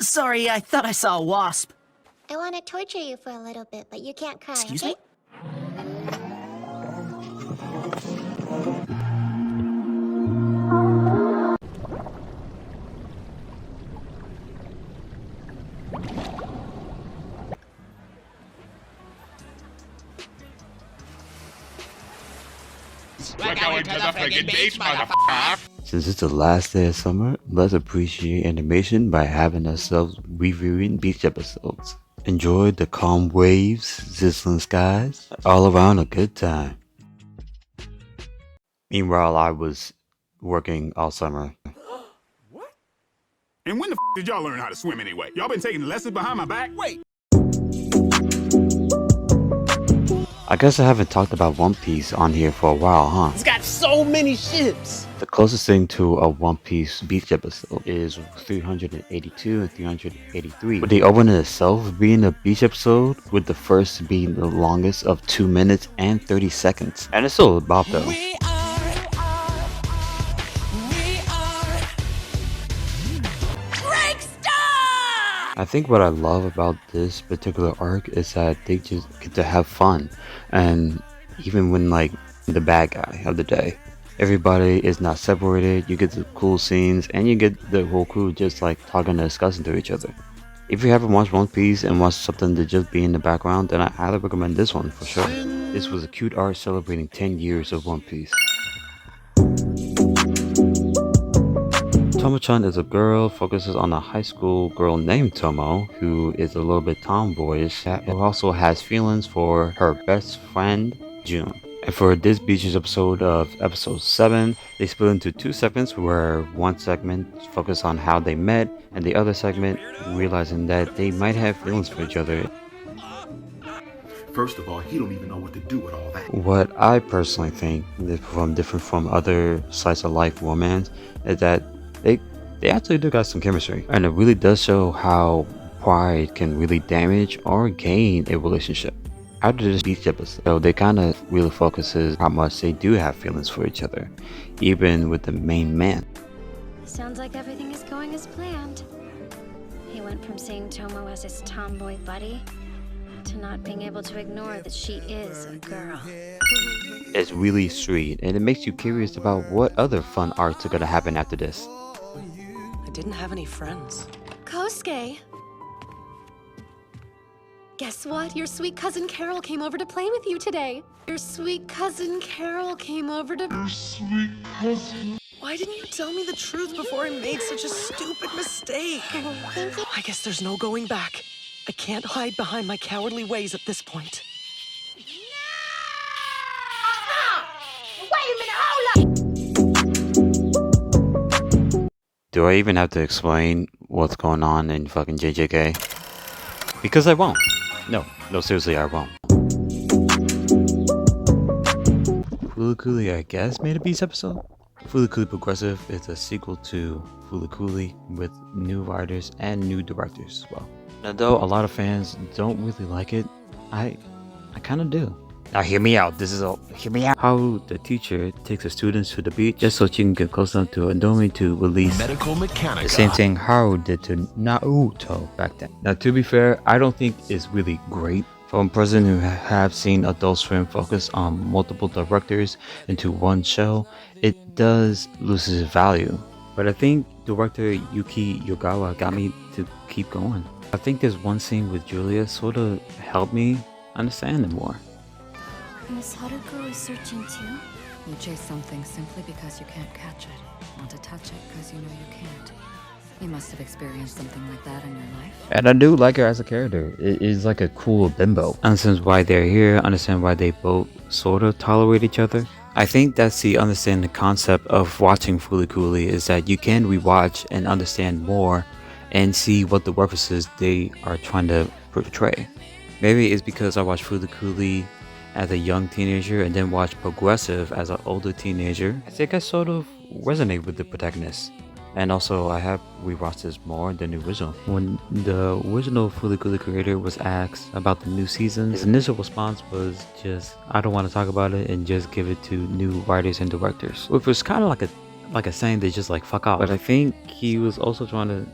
Sorry, I thought I saw a wasp. I want to torture you for a little bit, but you can't cry, Excuse okay? me? We're going to the friggin' beach, motherfucker! Since it's the last day of summer, let's appreciate animation by having ourselves reviewing beach episodes. Enjoy the calm waves, sizzling skies, all around a good time. Meanwhile, I was working all summer. What? And when the did y'all learn how to swim anyway? Y'all been taking lessons behind my back? Wait! I guess I haven't talked about One Piece on here for a while, huh? It's got so many ships. The closest thing to a One Piece beach episode is 382 and 383. With the opening itself being a beach episode, with the first being the longest of 2 minutes and 30 seconds. And it's still about though. I think what I love about this particular arc is that they just get to have fun, and even when like the bad guy of the day, everybody is not separated. You get the cool scenes, and you get the whole crew just like talking and discussing to each other. If you haven't watched One Piece and watched something to just be in the background, then I highly recommend this one for sure. This was a cute art celebrating 10 years of One Piece. Tomo-chan is a girl, focuses on a high school girl named Tomo, who is a little bit tomboyish, who also has feelings for her best friend, June. And for this beaches episode of episode 7, they split into 2 segments where one segment focused on how they met, and the other segment realizing that they might have feelings for each other. First of all, he don't even know what to do with all that. What I personally think is different from other slice of life romance is that they actually do got some chemistry, and it really does show how pride can really damage or gain a relationship. After this beach episode, they kind of really focuses how much they do have feelings for each other, even with the main man. Sounds like everything is going as planned. He went from seeing Tomo as his tomboy buddy to not being able to ignore that she is a girl. It's really sweet, and it makes you curious about what other fun arcs are gonna happen after this. I didn't have any friends. Kosuke! Guess what? Your sweet cousin Carol came over to play with you today. Your sweet cousin Carol came over to... Why didn't you tell me the truth before I made such a stupid mistake? I guess there's no going back. I can't hide behind my cowardly ways at this point. Wait a minute, hold up! Do I even have to explain what's going on in fucking JJK? Because I won't. No, seriously, I won't. Fooly, I guess, made a beach episode? Fooly Progessive is a sequel to Fooly with new writers and new directors as well. Now, though a lot of fans don't really like it, I kind of do. Now hear me out, hear me out. How the teacher takes the students to the beach just so she can get close enough to Indomie to release Medical Mechanica. the same thing Haru did to Naruto back then. Now to be fair, I don't think it's really great. From a person who have seen Adult Swim focus on multiple directors into one show, it does lose its value. But I think director Yuki Yogawa got me to keep going. I think there's one scene with Julia sort of helped me understand it more. Miss Haruko is searching too? You chase something simply because you can't catch it. Want to touch it because you know you can't. You must have experienced something like that in your life. And I do like her as a character. It is like a cool bimbo. Understands why they're here, understand why they both sort of tolerate each other. I think that's the understanding concept of watching Fooly is that you can rewatch and understand more and see what the references they are trying to portray. Maybe it's because I watched Fooly as a young teenager and then watched Progessive as an older teenager. I think I sort of resonate with the protagonist. And also, I have rewatched this more than the original. When the original Fooly creator was asked about the new season, his initial response was just, I don't want to talk about it and just give it to new writers and directors. Which was kind of like like a saying, they just like fuck off. But I think he was also trying to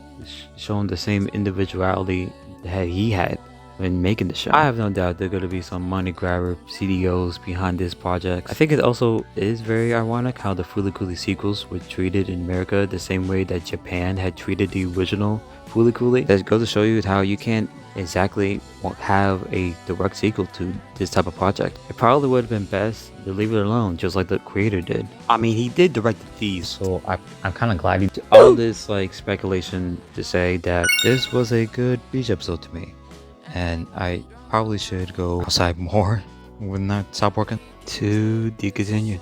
show him the same individuality that he had when making the show. I have no doubt there are going to be some money grabber CDOs behind this project. I think it also is very ironic how the Fooly Cooly sequels were treated in America the same way that Japan had treated the original Fooly Cooly. That goes to show you how you can't exactly have a direct sequel to this type of project. It probably would have been best to leave it alone, just like the creator did. I mean, he did direct these, so I'm kind of glad he did. All this like speculation to say that this was a good beach episode to me, and I probably should go outside more when I stop working. To be continued.